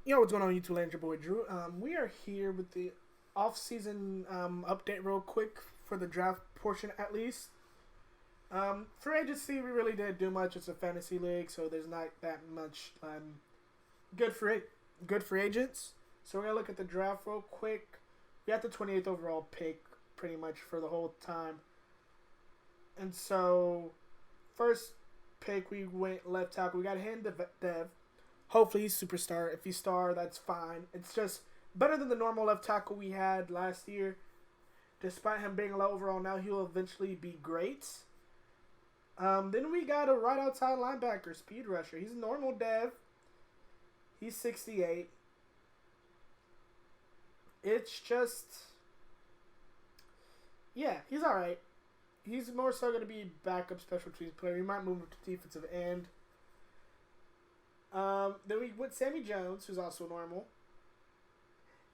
Yo, what's going on, YouTube land? Your boy Drew. We are here with the off-season update real quick for the draft portion at least. For agency, we really didn't do much. It's a fantasy league, so there's not that much good for it, good free agents. So we're gonna look at the draft real quick. We got the 28th overall pick pretty much for the whole time. And so, first pick, we went left tackle. We got Hand Dev. Hopefully he's superstar. If he's star, that's fine. It's just better than the normal left tackle we had last year. Despite him being low overall, now he'll eventually be great. Then we got a right outside linebacker, speed rusher. He's a normal dev. He's 68. It's just, yeah, he's all right. He's more so going to be backup special teams player. We might move him to defensive end. Then we went Sammy Jones, who's also normal.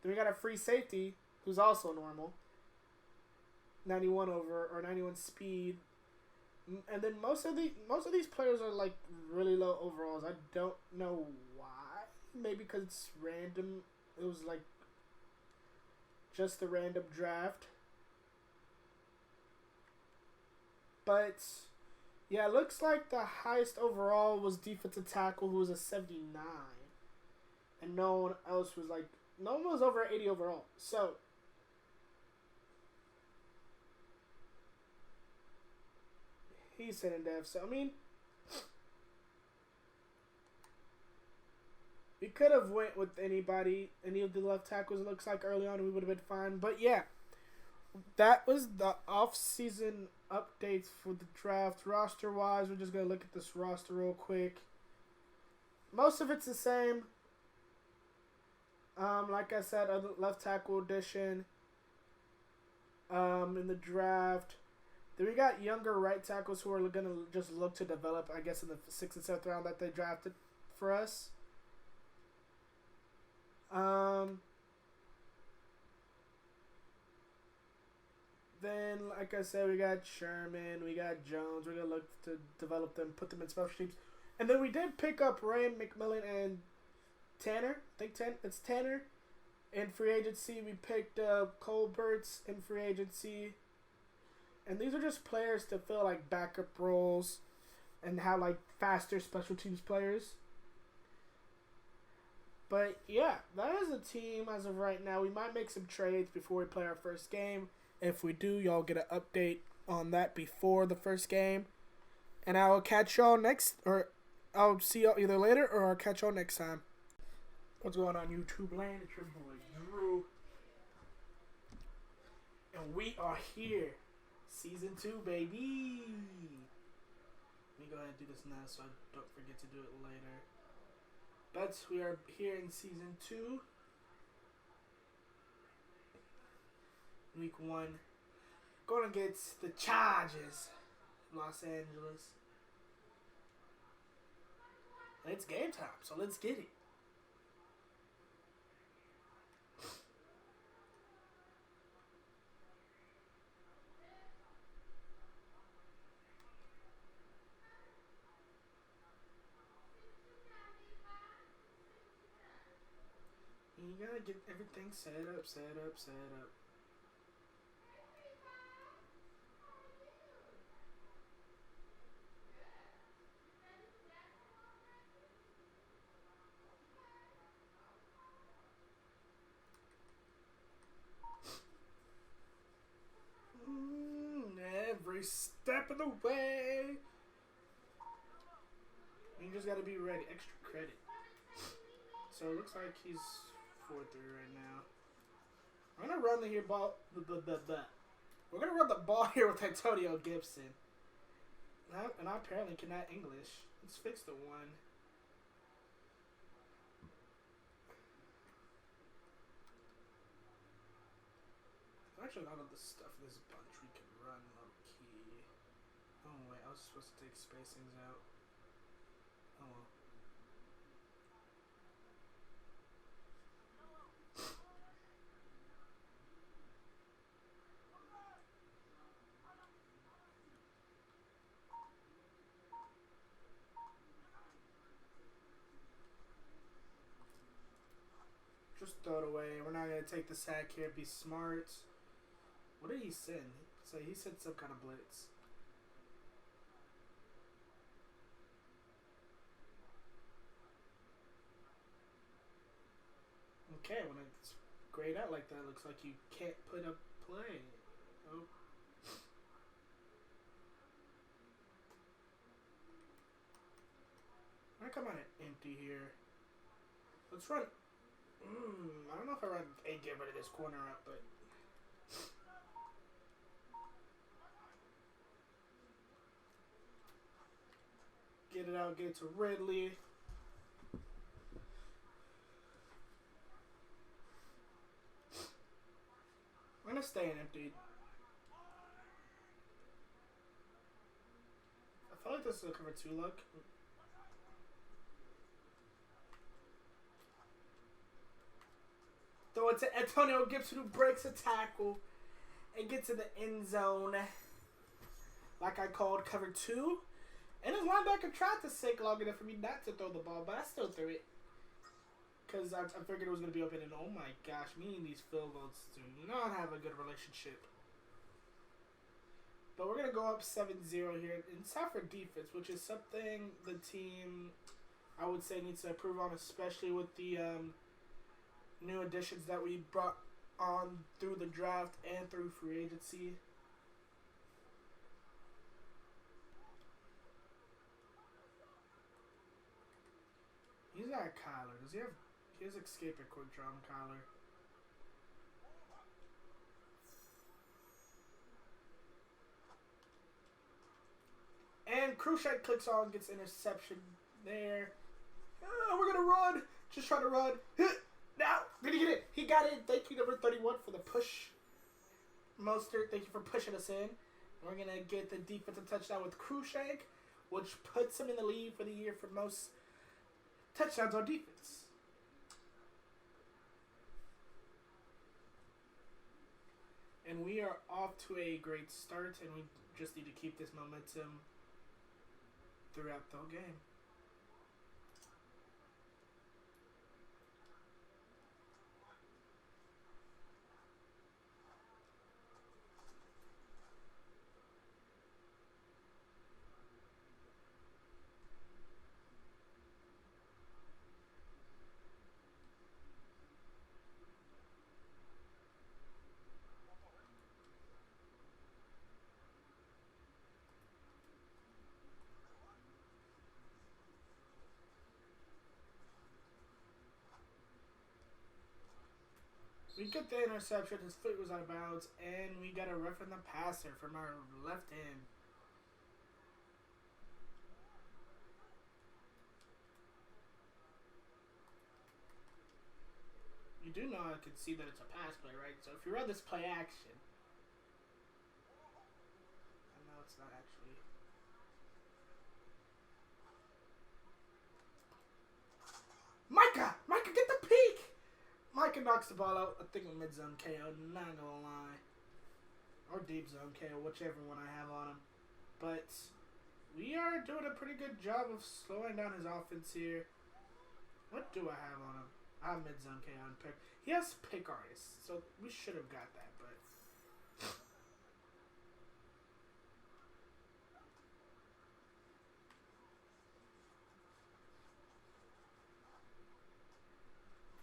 Then we got a free safety, who's also normal. 91 over or 91 speed. And then most of these players are like really low overalls. I don't know why. Maybe because it's random. It was like just a random draft. But yeah, it looks like the highest overall was defensive tackle, who was a 79. And no one else was like, no one was over 80 overall. So, he's sitting dev. So, I mean, we could have went with anybody, any of the left tackles, it looks like early on, and we would have been fine. But yeah, that was the off-season updates for the draft. Roster-wise, we're just going to look at this roster real quick. Most of it's the same. Like I said, other left tackle addition in the draft. Then we got younger right tackles who are going to just look to develop, I guess, in the 6th and 7th round that they drafted for us. Then, like I said, we got Sherman, we got Jones. We're going to look to develop them, put them in special teams. And then we did pick up Ryan McMillan and Tanner. I think it's Tanner. In free agency, we picked up Colberts in free agency. And these are just players to fill, like, backup roles and have, like, faster special teams players. But, yeah, that is a team as of right now. We might make some trades before we play our first game. If we do, y'all get an update on that before the first game. And I will catch y'all next, or I'll see y'all either later or I'll catch y'all next time. What's going on, YouTube land? It's your boy Drew. And we are here. Season 2, baby. Let me go ahead and do this now so I don't forget to do it later. But we are here in Season 2. Week 1. Going against the Chargers, Los Angeles. And it's game time, so let's get it. You gotta get everything set up. Every step of the way. You just gotta be ready. Extra credit. So it looks like he's 4-3 right now. I'm gonna run the ball. We're gonna run the ball here with Antonio Gibson. And I apparently cannot English. Let's fix the one. Actually, none of the stuff in this bunch we can run low key. Oh wait, I was supposed to take spacings out. Oh well. Just throw it away. We're not going to take the sack here. Be smart. What did he send? So he sent some kind of blitz. Okay, when it's grayed out like that, it looks like you can't put a play. Oh. I'm going to come out empty here. Let's run. I don't know if I run and get rid of this corner up, but... Get it out, get it to Ridley. I'm going to stay in empty. I feel like this is a cover 2 look. Throw it to Antonio Gibson, who breaks a tackle and gets in the end zone. Like I called cover 2. And his linebacker tried to sink long enough for me not to throw the ball, but I still threw it. Because I figured it was going to be open, and oh my gosh, me and these field goals do not have a good relationship. But we're going to go up 7-0 here. And it's time for defense, which is something the team, I would say, needs to improve on, especially with the new additions that we brought on through the draft and through free agency. He's got Kyler. Does he have... He has escape and quick draw on Kyler. And Krusek clicks on, gets interception there. Oh, we're going to run. Just trying to run. Now, did he get it? He got it. Thank you, number 31, for the push. Mostert, thank you for pushing us in. We're going to get the defensive touchdown with Krusek, which puts him in the lead for the year for most touchdowns on defense. And we are off to a great start, and we just need to keep this momentum throughout the whole game. We get the interception, his foot was out of bounds, and we got a roughing the passer from our left end. You do know I can see that it's a pass play, right? So if you run this play action, I know it's not actually. Micah, get the peek! Micah knocks the ball out. I think a mid-zone KO, not gonna lie. Or deep zone KO, whichever one I have on him. But we are doing a pretty good job of slowing down his offense here. What do I have on him? I have mid-zone KO and pick. He has pick artist, so we should have got that, but...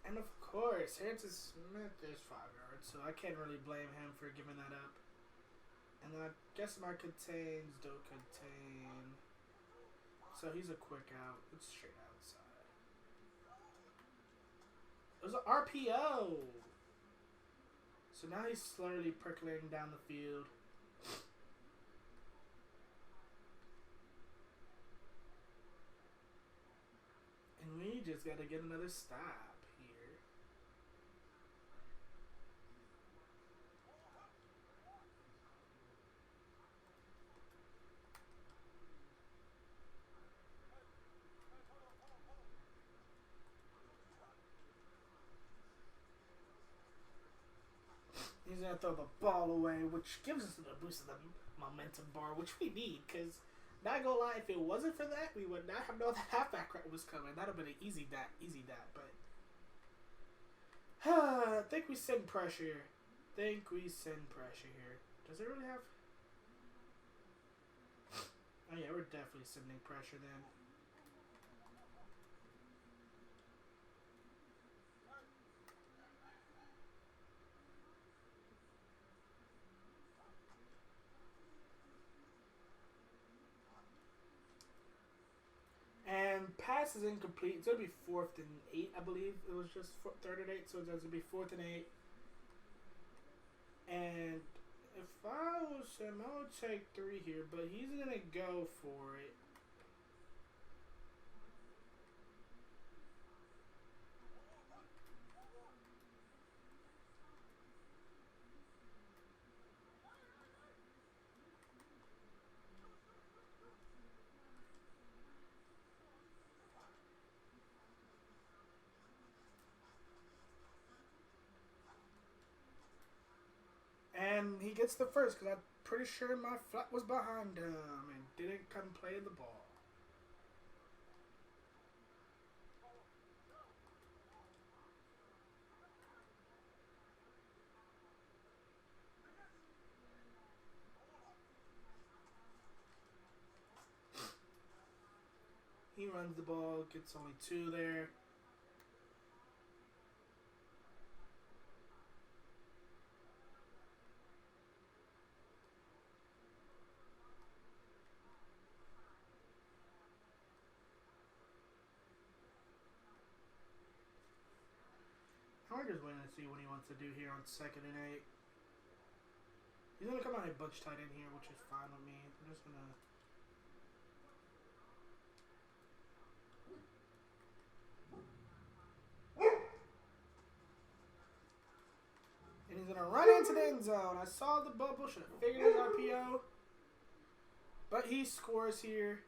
And of course, Harrison Smith is 5 yards, so I can't really blame him for giving that up. And then I guess my contains don't contain. So he's a quick out. It's straight outside. It was an RPO. So now he's slowly percolating down the field. And we just got to get another stop. He's going to throw the ball away, which gives us a boost of the momentum bar, which we need, because, not going to lie, if it wasn't for that, we would not have known the halfback was coming. That would have been an easy dat, but think we send pressure here. Does it really have... Oh yeah, we're definitely sending pressure then. And pass is incomplete. It's going to be 4th and 8, I believe. It was just 3rd and 8, so it's going to be 4th and 8. And if I was him, I would take 3 here, but he's going to go for it. And he gets the first because I'm pretty sure my flat was behind him and didn't come play the ball. He runs the ball, gets only 2 there. I'm just waiting to see what he wants to do here on 2nd and 8. He's going to come out and bunch tight in here, which is fine with me. I'm just going to... And he's going to run into the end zone. I saw the bubble. Should have figured his RPO. But he scores here.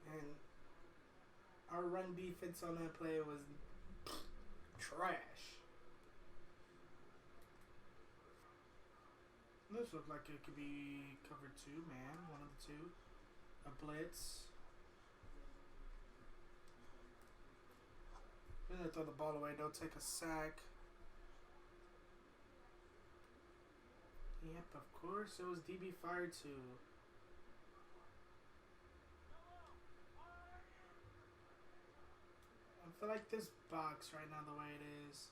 And our run defense on that play was trash. This looks like it could be cover 2, man. One of the 2. A blitz. Then they throw the ball away. Don't take a sack. Yep, of course. It was DB fired too. I feel like this box right now the way it is.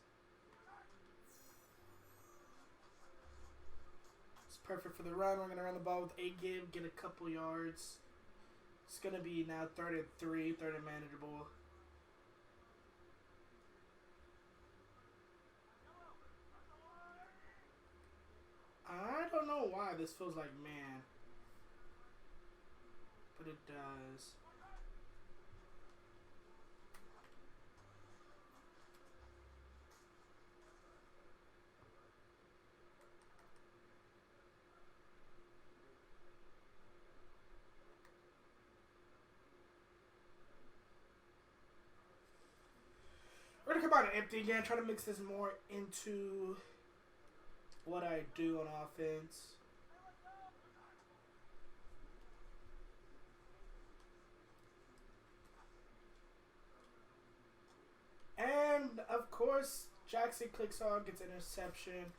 It's perfect for the run. We're going to run the ball with a give, get a couple yards. It's going to be now 3rd and 3, 3rd and manageable. I don't know why this feels like man. But it does. We're going to come out and empty again. Try to mix this more into what I do on offense. And, of course, Jackson clicks on, gets an interception.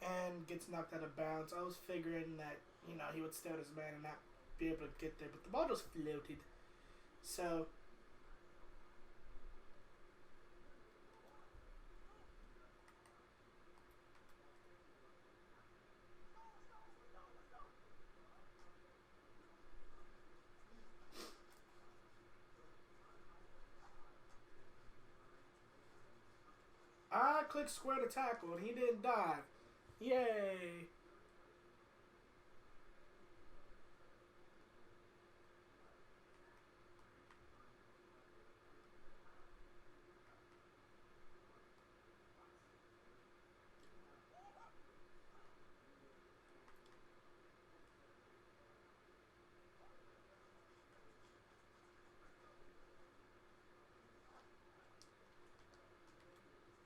And gets knocked out of bounds. I was figuring that, you know, he would stay with his man and not be able to get there. But the ball just floated. So... I clicked square to tackle, and he didn't dive. Yay!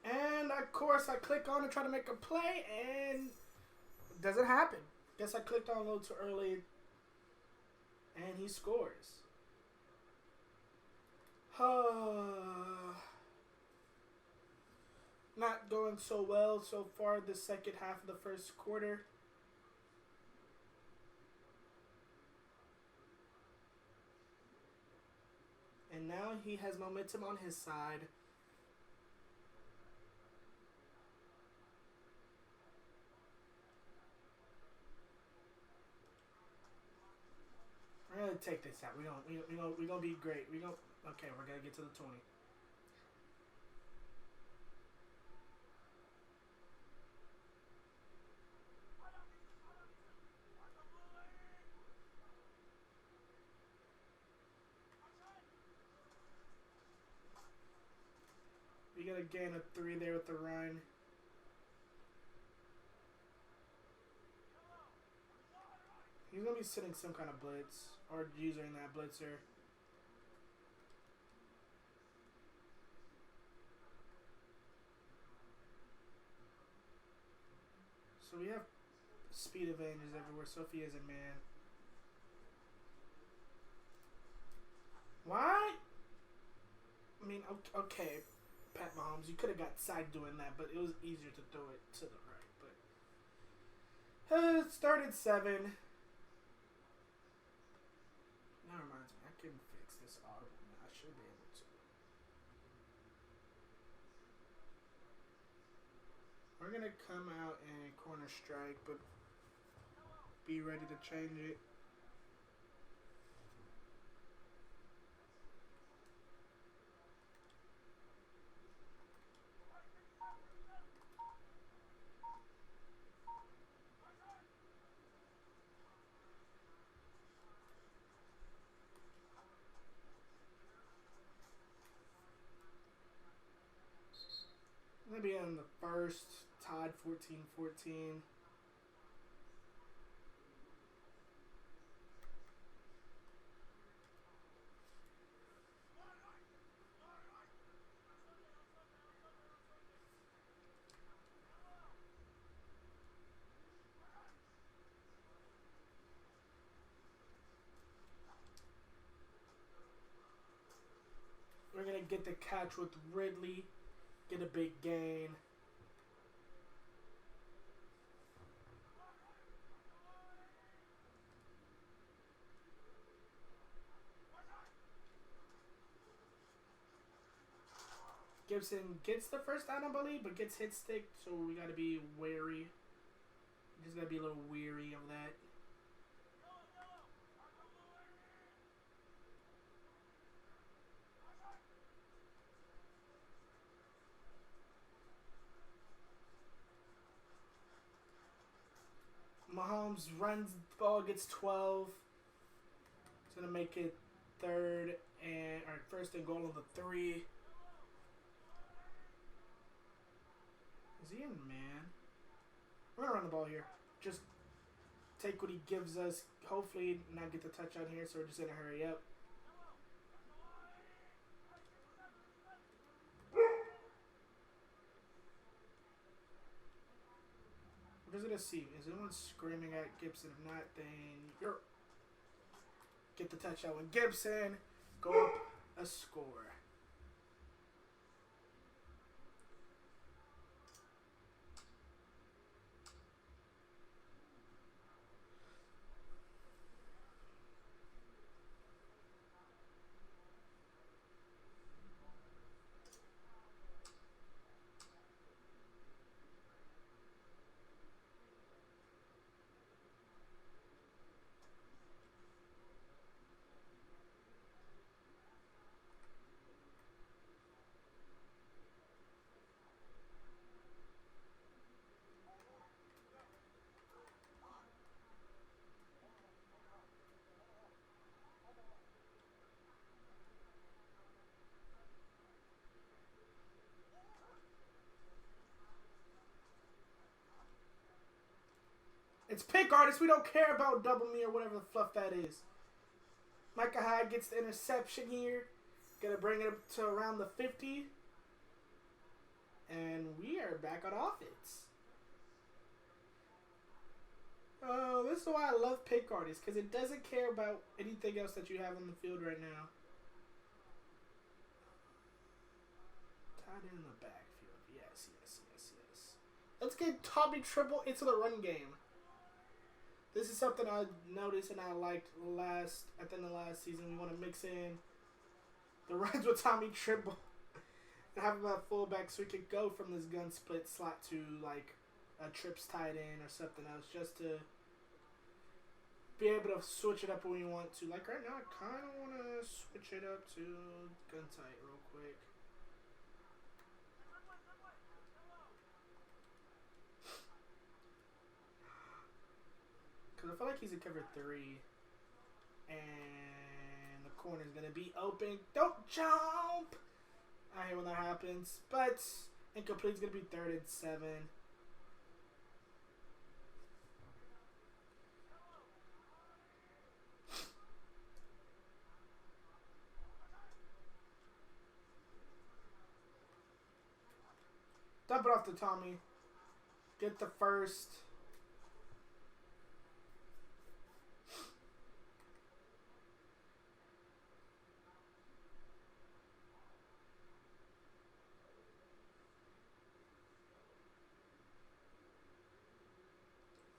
And, of course, I click on to try to make a play, and it doesn't happen. Guess I clicked on a little too early, and he scores. Not going so well so far the second half of the first quarter. And now he has momentum on his side. We're gonna take this out. We gonna be great. Okay. We're gonna get to the 20. We got a gain of 3 there with the run. He's gonna be sitting some kind of blitz or using that blitzer. So we have speed advantages everywhere. Sophie is a man. Why? I mean, okay, Pat Mahomes, you could have got side doing that, but it was easier to throw it to the right. But it started 7. That reminds me, I can fix this audible now. I should be able to. We're gonna come out and corner strike, but be ready to change it. Maybe in the first, tied 14-14. We're going to get the catch with Ridley. Get a big gain. Gibson gets the first down, I believe, but gets hit stick, so we got to be wary. Just got to be a little weary of that. Mahomes runs the ball, gets 12. It's going to make it first and goal on the 3. Is he in man? We're going to run the ball here. Just take what he gives us. Hopefully not get the touchdown here, so we're just going to hurry up. We're just going to see. Is anyone screaming at Gibson? If not, then you're... Get the touchdown with Gibson. Go up a score. It's pick artist. We don't care about double me or whatever the fluff that is. Micah Hyde gets the interception here. Gonna bring it up to around the 50. And we are back on offense. Oh, this is why I love pick artists, because it doesn't care about anything else that you have on the field right now. Tight end in the backfield. Yes, yes, yes, yes. Let's get Tommy Tremble into the run game. This is something I noticed and I liked at the end of last season. We want to mix in the runs with Tommy Tremble and have him at fullback so we could go from this gun split slot to like a trips tight end or something else just to be able to switch it up when we want to. Like right now, I kind of want to switch it up to gun tight real quick. Because I feel like he's in cover 3. And the corner's going to be open. Don't jump! I hate when that happens. But incomplete's going to be 3rd and 7. Dump it off to Tommy. Get the first.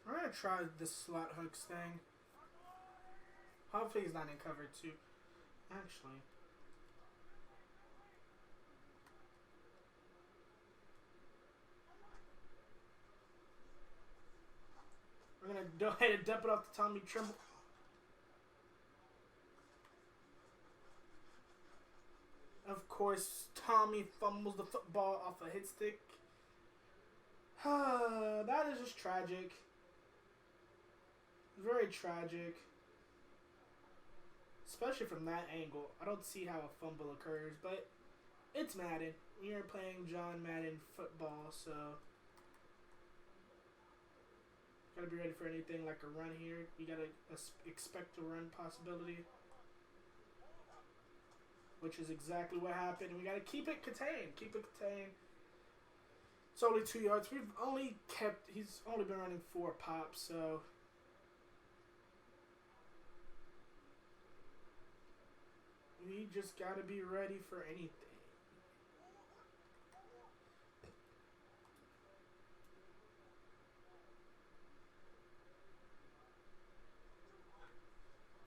I'm going to try this slot hooks thing. Hopefully he's not in cover 2. Actually. We're going to go ahead and dump it off to Tommy Tremble. Of course, Tommy fumbles the football off a hit stick. That is just tragic. Very tragic. Especially from that angle. I don't see how a fumble occurs, but it's Madden. We are playing John Madden football, so gotta be ready for anything like a run here. You gotta expect a run possibility, which is exactly what happened. We gotta keep it contained. Keep it contained. It's only 2 yards. He's only been running 4 pops, so we just gotta be ready for anything.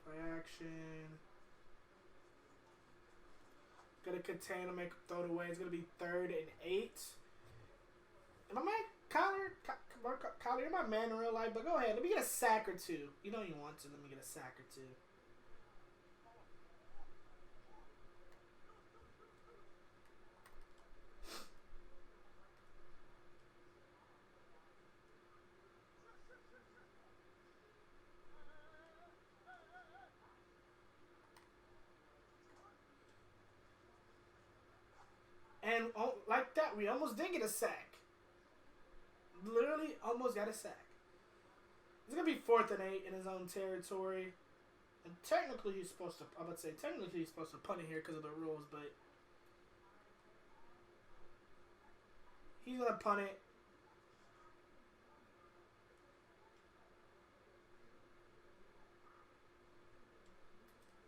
Play action. Gonna contain him, make him throw it away. It's gonna be 3rd and 8. And my man, Kyler, you're my man in real life, but go ahead. Let me get a sack or 2. You know you want to. Let me get a sack or 2. And like that, we almost did get a sack. Literally almost got a sack. It's going to be 4th and 8 in his own territory. And technically he's supposed to, technically he's supposed to punt it here because of the rules, but he's going to punt it.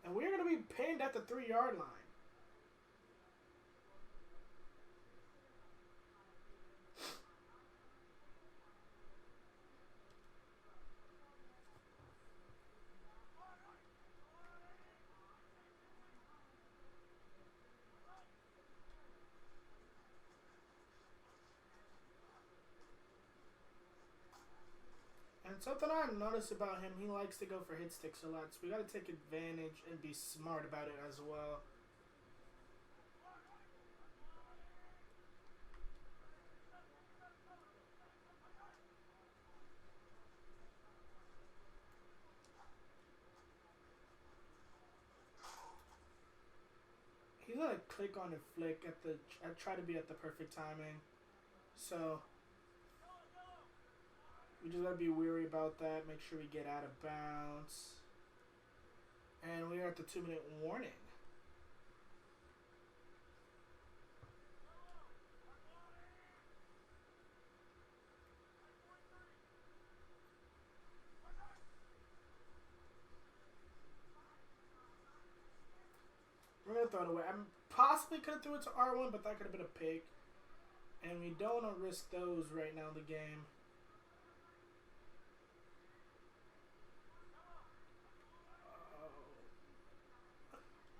And we're going to be pinned at the 3-yard line. And something I noticed about him, he likes to go for hit sticks a lot, so we got to take advantage and be smart about it as well. He's going to click on and flick I try to be at the perfect timing. So we just gotta be wary about that. Make sure we get out of bounds. And we are at the 2-minute warning. We're gonna throw it away. I possibly could have threw it to R1, but that could have been a pick. And we don't want to risk those right now in the game.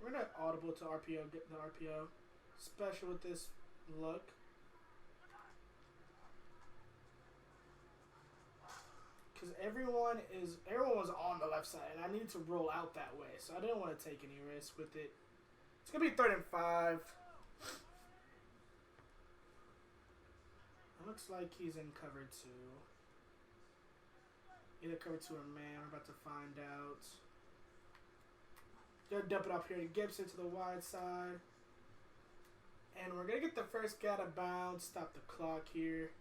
We're gonna audible to RPO, get the RPO. Special with this look. Because everyone was on the left side, and I needed to roll out that way, so I didn't want to take any risk with it. It's gonna be 3rd and 5. It looks like he's in cover 2. Either cover 2 or man. We're about to find out. Gonna dump it up here to Gibson to the wide side. And we're gonna get the first guy out of bounds. Stop the clock here.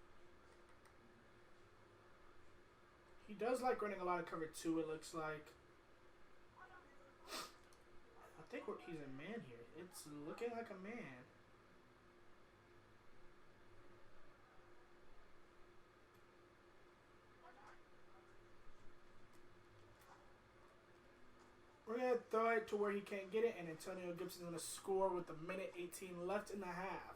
He does like running a lot of cover 2, it looks like. I think he's a man here. It's looking like a man. We're going to throw it to where he can't get it, and Antonio Gibson's going to score with a minute 18 left in the half.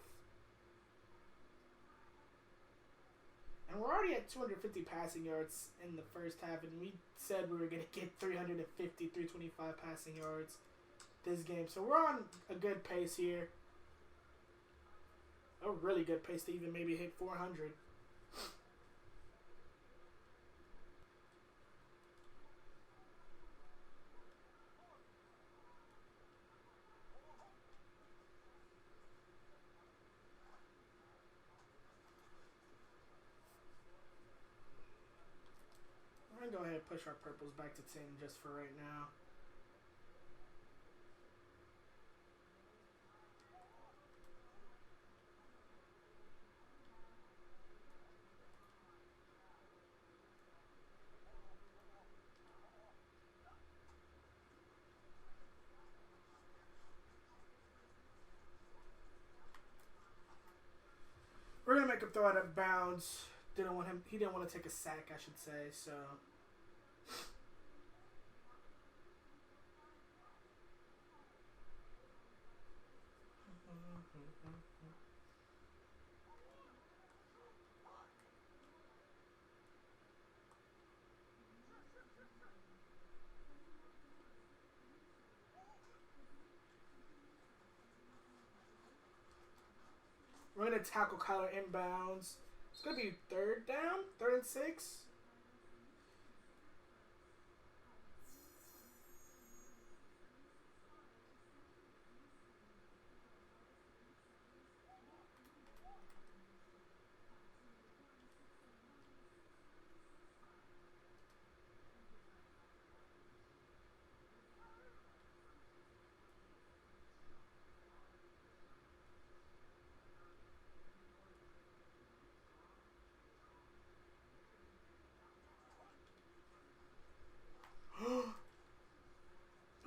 And we're already at 250 passing yards in the first half, and we said we were going to get 350, 325 passing yards this game. So we're on a good pace here. A really good pace to even maybe hit 400. I'm going to go ahead and push our purples back to 10 just for right now. We're going to make him throw out of bounds. He didn't want to take a sack, I should say, so. We're going to tackle Kyler inbounds. It's going to be 3rd down, 3rd and 6.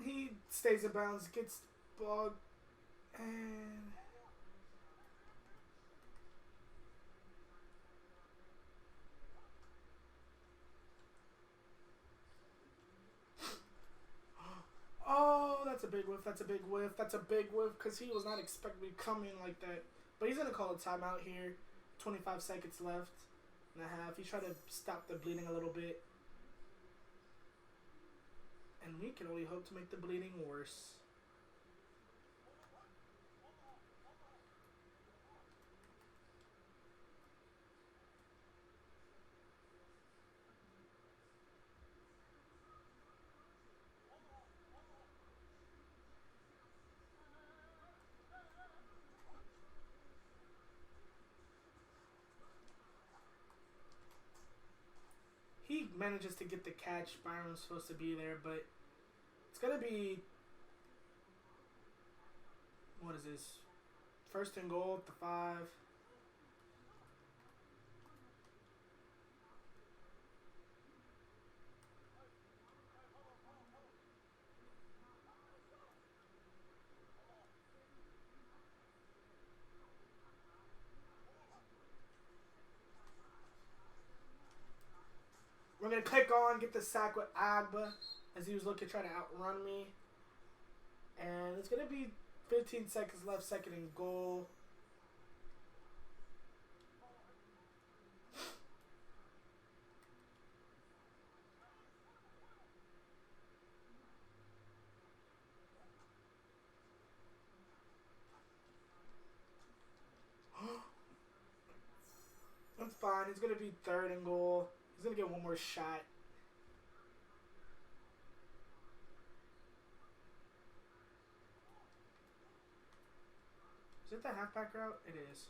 He stays in bounds, gets the ball, and oh, that's a big whiff. That's a big whiff. That's a big whiff because he was not expecting me to come in like that. But he's gonna call a timeout here. 25 seconds left and a half. He's trying to stop the bleeding a little bit. And we can only hope to make the bleeding worse. He manages to get the catch. Byron's supposed to be there, but it's going to be, what is this? 1st and goal at the 5. We're going to click on, get the sack with Agba as he was looking to try to outrun me. And it's going to be 15 seconds left, second and goal. I'm fine. It's going to be third and goal. He's going to get one more shot. Is it the halfback route? It is.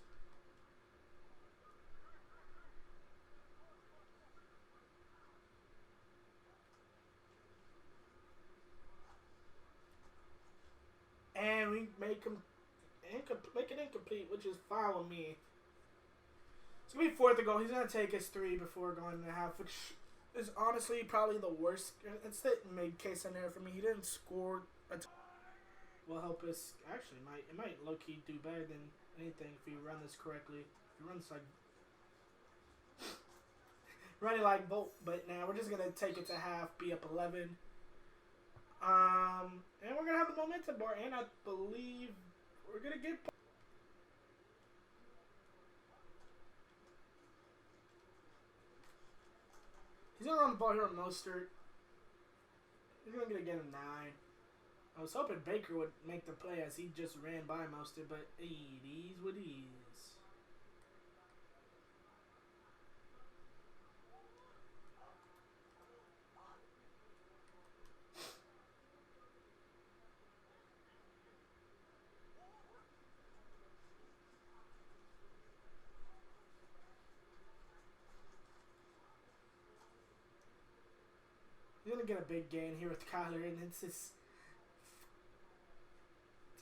And we make him make it incomplete, which is fine with me. It's going to be fourth and goal. He's going to take his 3 before going to half, which is honestly probably the worst. It's the mid case scenario for me. He didn't score a will help us. Actually, it might low key do better than anything if you run this correctly. If you run this like running like Bolt, but now we're just gonna take it to half, be up 11. And we're gonna have the momentum bar, and I believe we're gonna get. He's gonna run the ball here on Mostert. He's gonna get a 9. I was hoping Baker would make the play as he just ran by Mostert, but it is what it is. He's gonna get a big gain here with Kyler, and it's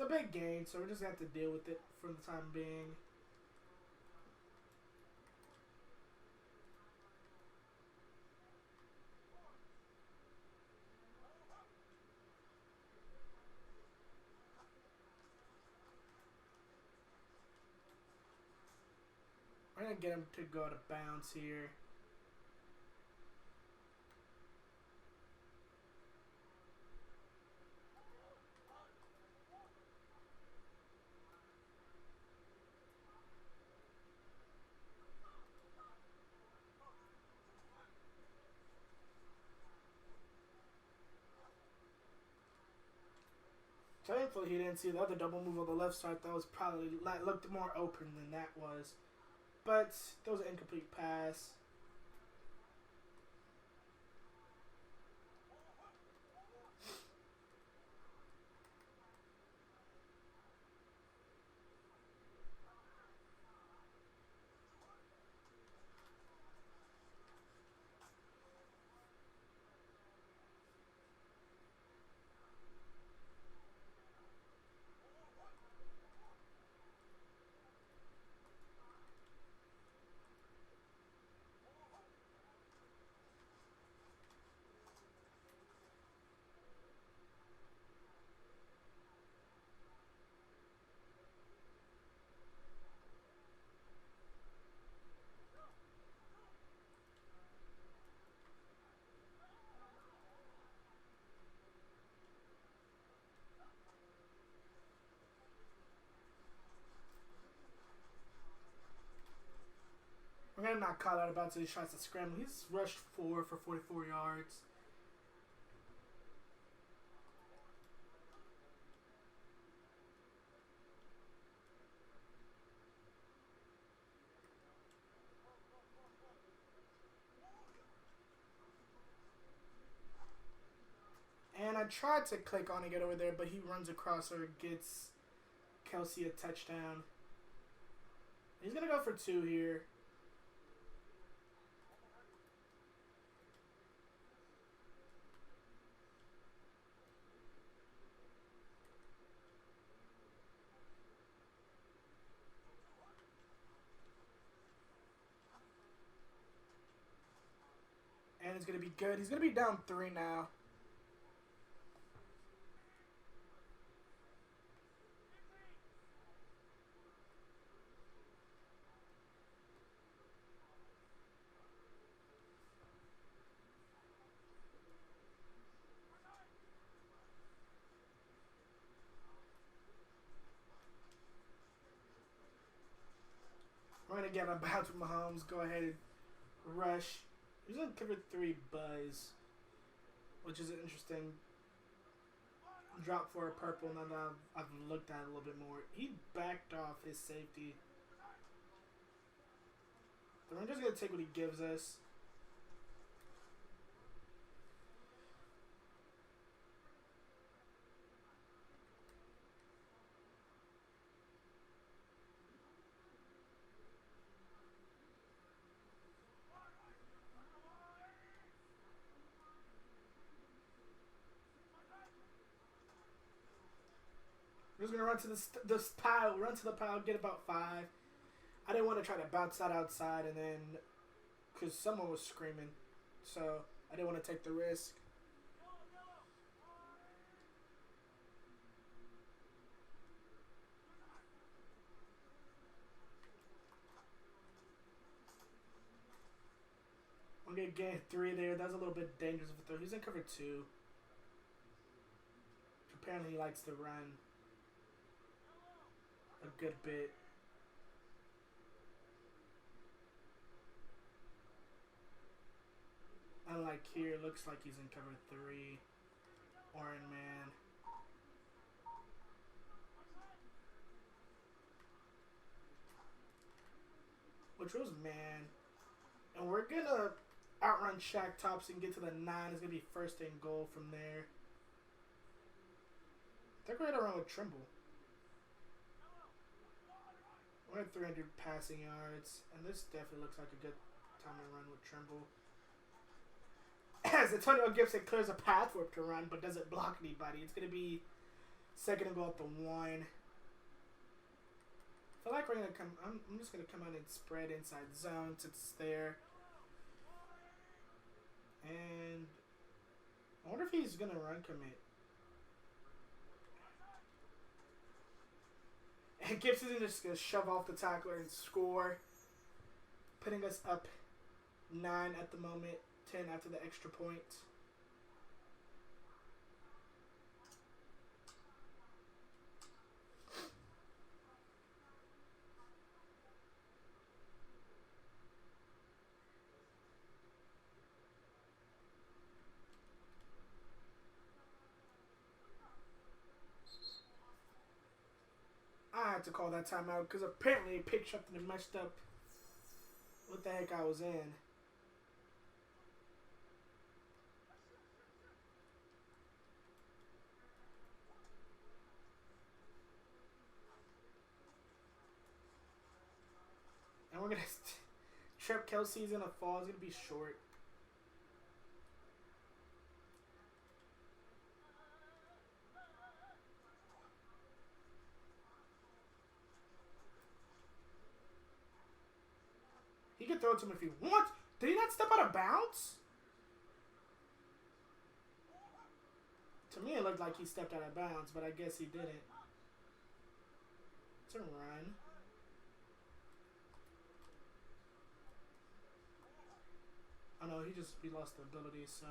a big gain, so we're just gonna have to deal with it for the time being. We're gonna get him to go to bounds here. Thankfully, he didn't see the other double move on the left side. That was probably looked more open than that was. But that was an incomplete pass. We're gonna not call out about his shots to scramble. He's rushed 4 for 44 yards. And I tried to click on and get over there, but he runs across her, gets Kelsey a touchdown. He's gonna go for 2 here. And it's gonna be good. He's gonna be down 3 now. gonna get a bounce with Mahomes. Go ahead and rush. He's gonna cover 3 buzz, which is an interesting drop for a purple. Now that I've looked at it a little bit more, he backed off his safety. The Rangers gonna take what he gives us. We're just gonna run to this pile, run to the pile, get about 5. I didn't want to try to bounce that outside and then, because someone was screaming, so I didn't want to take the risk. I'm gonna gain 3 there. That's a little bit dangerous of a throw. He's in cover 2. Apparently he likes to run a good bit. Unlike here, it looks like he's in cover 3. Orange man. Which was man. And we're gonna outrun Shaq Thompson, get to the 9. It's gonna be first and goal from there. I think we're gonna run with Trimble. We're at 300 passing yards, and this definitely looks like a good time to run with Trimble. As Antonio Gibson clears a path for him to run, but doesn't block anybody. It's gonna be second and goal at the 1. I feel like we're gonna come. I'm just gonna come out and spread inside zone since it's there. And I wonder if he's gonna run commit. And Gibson's just gonna shove off the tackler and score, putting us up 9 at the moment, 10 after the extra point. I had to call that timeout because apparently it picked up and messed up what the heck I was in. And we're going to trip Kelsey's in a fall. It's going to be short. He can throw it to him if he wants. Did he not step out of bounds? To me, it looked like he stepped out of bounds, but I guess he didn't. It's a run. Oh no, he lost the ability, so.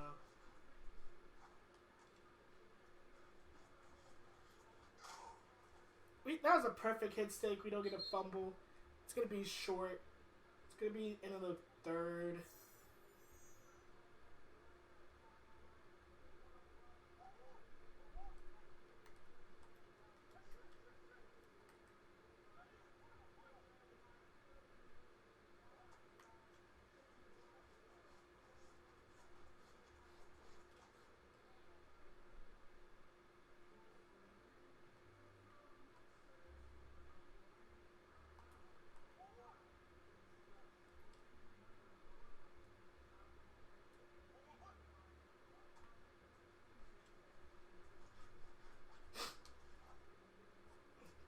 That was a perfect hit stake. We don't get a fumble. It's going to be short. It's going to be in the 3rd.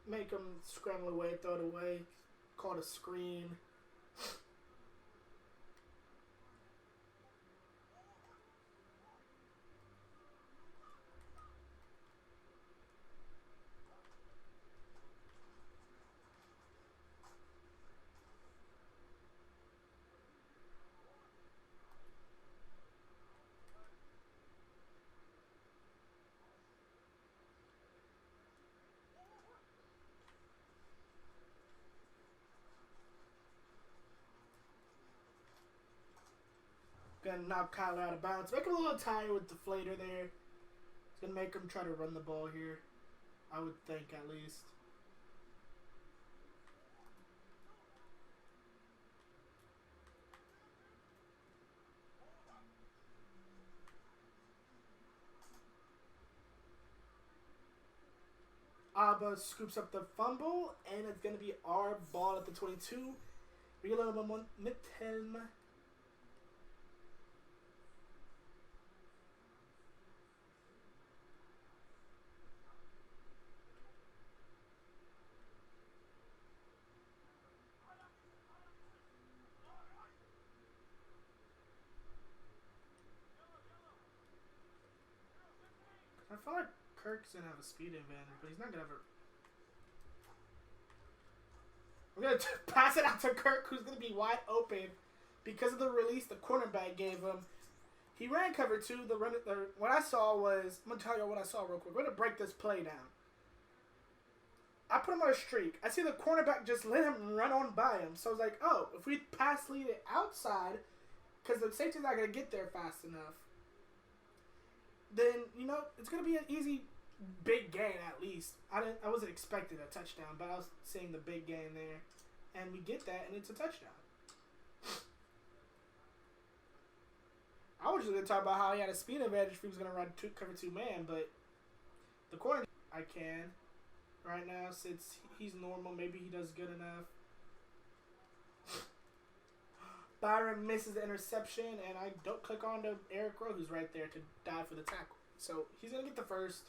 Make him scramble away, throw it away, call it a screen. Gonna knock Kyler out of bounds. Make him a little tired with the deflator there. It's gonna make him try to run the ball here. I would think, at least. Abba scoops up the fumble, and it's going to be our ball at the 22. Real mit him. I feel like Kirk's going to have a speed advantage, but he's not going to have a... We're going to pass it out to Kirk, who's going to be wide open because of the release the cornerback gave him. He ran cover 2. What I saw was... I'm going to tell you what I saw real quick. We're going to break this play down. I put him on a streak. I see the cornerback just let him run on by him. So I was like, oh, if we pass lead it outside, because the safety's not going to get there fast enough, then, you know, it's going to be an easy big gain at least. I wasn't expecting a touchdown, but I was seeing the big gain there. And we get that, and it's a touchdown. I was just going to talk about how he had a speed advantage if he was going to run cover 2 man, but the corner I can right now since he's normal. Maybe he does good enough. Byron misses the interception, and I don't click on to Eric Rowe, who's right there to dive for the tackle. So he's going to get the first.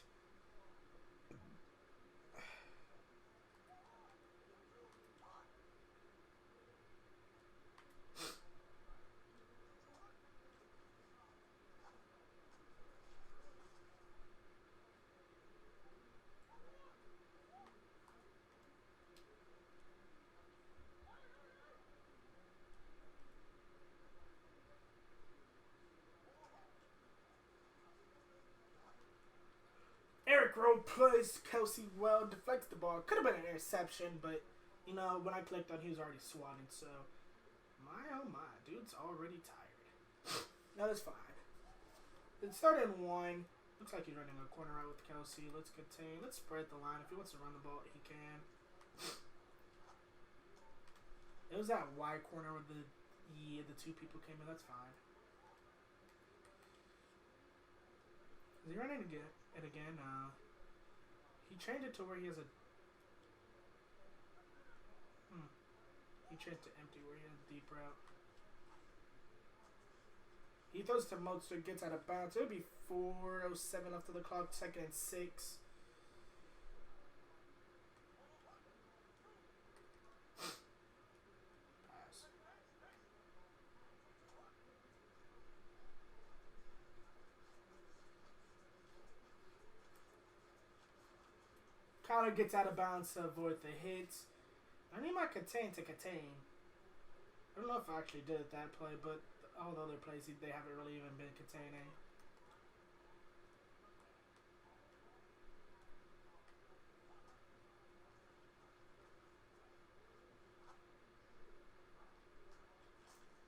Eric Rowe plays Kelsey well, deflects the ball. Could have been an interception, but, you know, when I clicked on, he was already swatted, so. My, oh my, dude's already tired. No, that's fine. It's 3rd and 1. Looks like he's running a corner out with Kelsey. Let's contain. Let's spread the line. If he wants to run the ball, he can. It was that wide corner where the 2 people came in. That's fine. Is he running again? And again, he changed it to where he has a... He changed to empty where he has a deep route. He throws to Mozart, gets out of bounds. It'll be 4:07 left of the clock, 2nd and 6. Kyler gets out of bounds to avoid the hits. I need my contain to contain. I don't know if I actually did it that play, but all the other plays, they haven't really even been containing.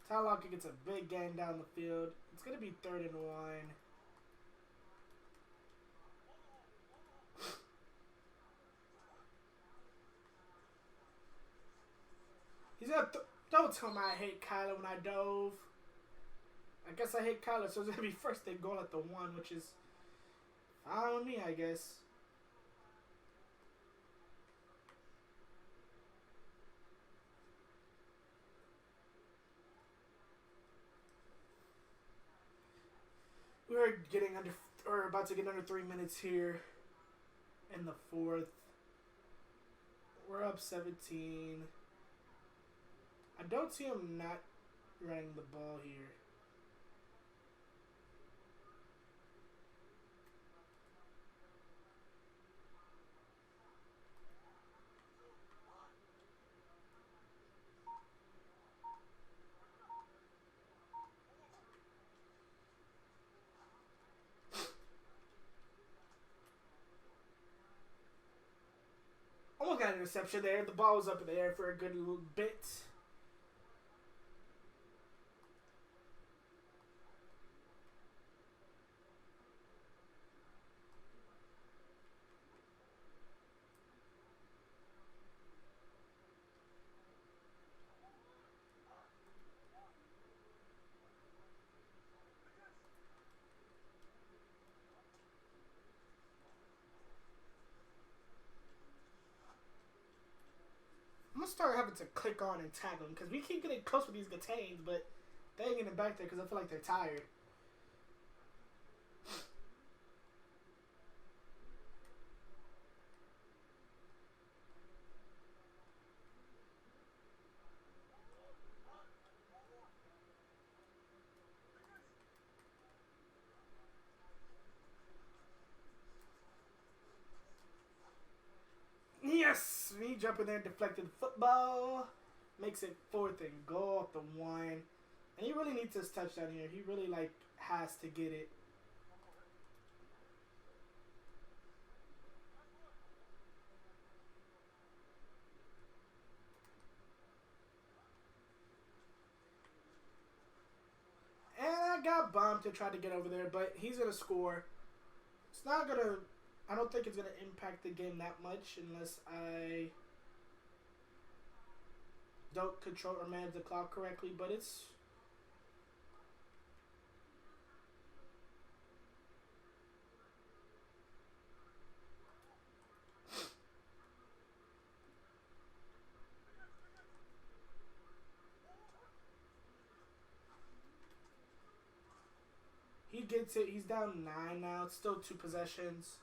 Tyler Lockett gets a big gain down the field. It's going to be 3rd and 1. He's gonna don't tell me I hate Kyler when I dove. I guess I hate Kyler, so it's gonna be 1st and goal at the 1, which is fine with me, I guess. We're about to get under 3 minutes here in the 4th. We're up 17. I don't see him not running the ball here. Almost got an interception there. The ball was up in the air for a good little bit. gonna start having to click on and tackle them because we keep getting close with these Gatanes, but they ain't getting back there because I feel like they're tired. Yes! Me jumping there, deflected the football. Makes it 4th and goal up the 1. And he really needs this touchdown here. He really, like, has to get it. And I got bumped to try to get over there, but he's going to score. It's not going to... I don't think it's going to impact the game that much unless I don't control or manage the clock correctly, but it's... He gets it. He's down 9 now. It's still 2 possessions.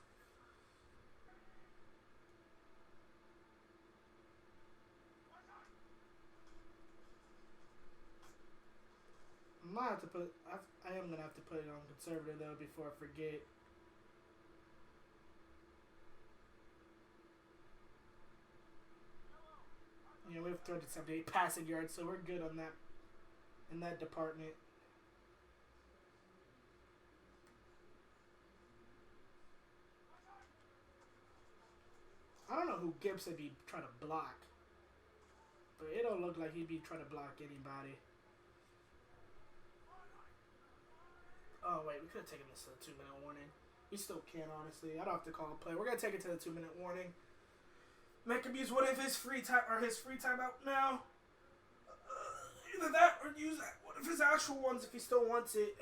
I might have to put. I am gonna have to put it on conservative though before I forget. Yeah, we have 378 passing yards, so we're good on that in that department. I don't know who Gibson be trying to block, but it don't look like he'd be trying to block anybody. Oh, wait, we could have taken this to the 2-minute warning. We still can, honestly. I don't have to call a play. We're going to take it to the 2-minute warning. Make him use one of his free time or his free timeout now. Either that or use one of his actual ones if he still wants it.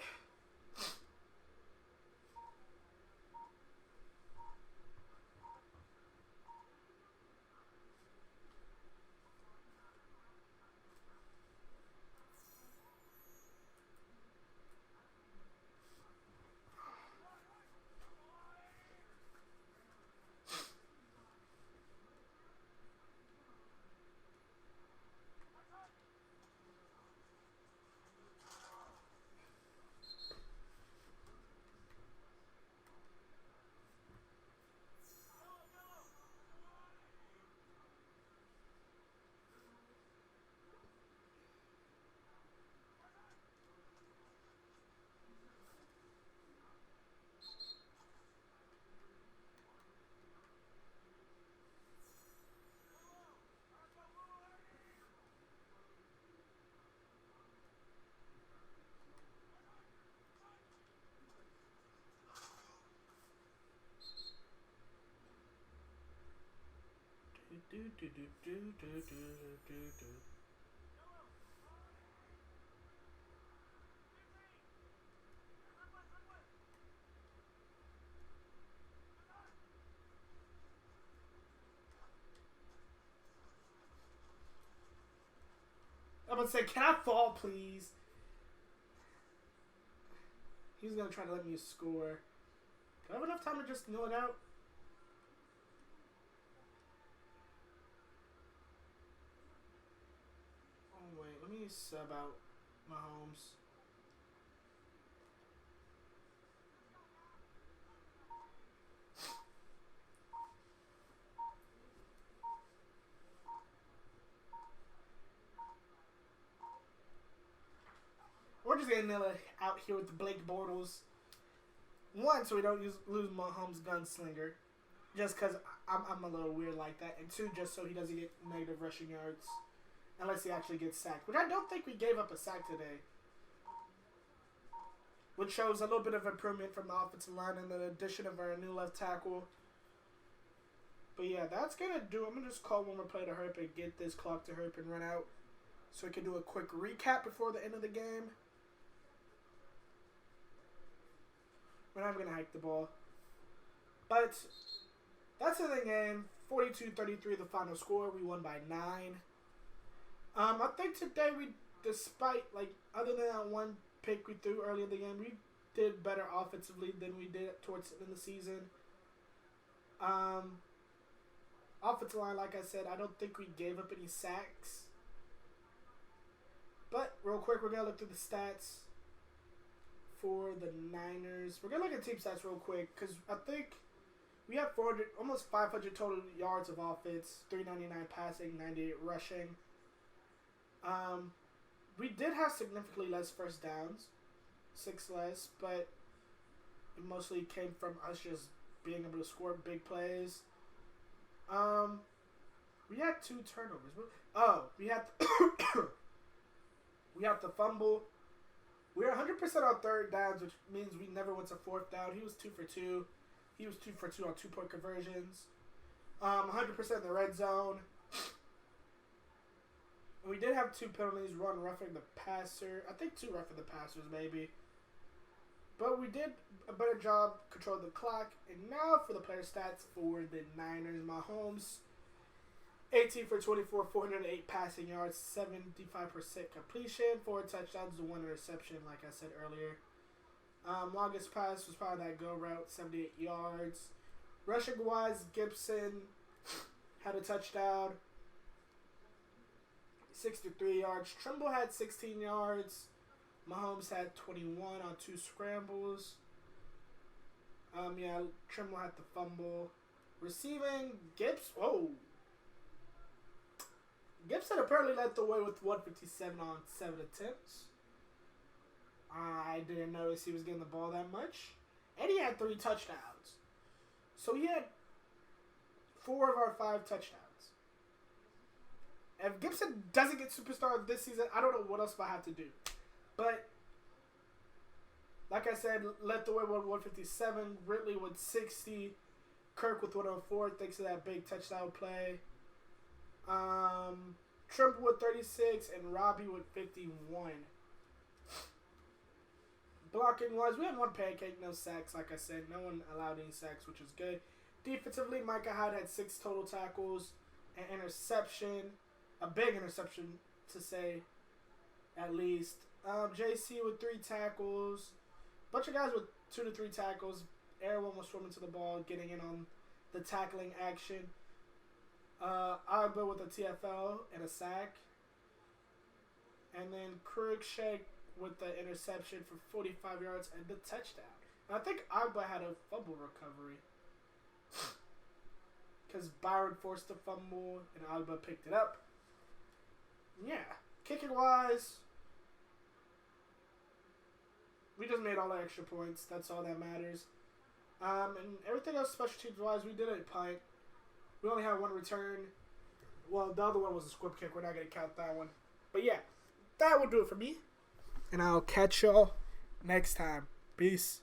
I'm going to say, can I fall, please? He's going to try to let me score. Do I have enough time to just kneel it out? Oh, wait. Let me sub out Mahomes. We're just going to kneel it out here with the Blake Bortles. 1, so we don't lose Mahomes' gunslinger. Just because I'm a little weird like that. And 2, just so he doesn't get negative rushing yards. Unless he actually gets sacked. Which I don't think we gave up a sack today. Which shows a little bit of improvement from the offensive line and the addition of our new left tackle. But yeah, that's going to do. I'm going to just call one more play to Herp and get this clock to Herp and run out. So we can do a quick recap before the end of the game. We're not going to hike the ball. But that's the game. 42-33 the final score. We won by 9. I think today despite other than that one pick we threw early in the game, we did better offensively than we did towards the end of the season. Offensive line, like I said, I don't think we gave up any sacks. But real quick, we're gonna look through the stats for the Niners. We're gonna look at team stats real quick because I think we have 400, almost 500 total yards of offense, 399 passing, 98 rushing. We did have significantly less first downs, 6 less, but it mostly came from us just being able to score big plays. We had 2 turnovers. We had we had the fumble. We were 100% on third downs, which means we never went to fourth down. He was 2 for 2. He was 2 for 2 on 2-point conversions. 100% in the red zone. We did have 2 penalties, one roughing the passer. I think 2 roughing the passers, maybe. But we did a better job controlling the clock. And now for the player stats for the Niners. Mahomes, 18 for 24, 408 passing yards, 75% completion, 4 touchdowns and 1 interception, like I said earlier. Longest pass was probably that go route, 78 yards. Rushing-wise, Gibson had a touchdown, 63 yards. Trimble had 16 yards. Mahomes had 21 on 2 scrambles. Trimble had the fumble. Receiving, Gibson apparently led the way with 157 on 7 attempts. I didn't notice he was getting the ball that much. And he had 3 touchdowns. So he had 4 of our 5 touchdowns. If Gibson doesn't get superstar this season, I don't know what else I have to do. But, like I said, led the way with 157. Ridley with 60. Kirk with 104, thanks to that big touchdown play. Trimble with 36 and Robbie with 51. Blocking wise, we had 1 pancake, no sacks. Like I said, no one allowed any sacks, which is good. Defensively, Micah Hyde had 6 total tackles, an interception, a big interception to say, at least. JC with 3 tackles, bunch of guys with 2 to 3 tackles. Everyone was swimming to the ball, getting in on the tackling action. Agba with a TFL and a sack. And then Cruikshank with the interception for 45 yards and the touchdown. And I think Agba had a fumble recovery. Because Byron forced the fumble and Agba picked it up. Yeah. Kicking wise, we just made all the extra points. That's all that matters. And everything else special teams wise, we did a punt. We only had 1 return. Well, the other one was a squib kick. We're not going to count that one. But yeah, that will do it for me. And I'll catch y'all next time. Peace.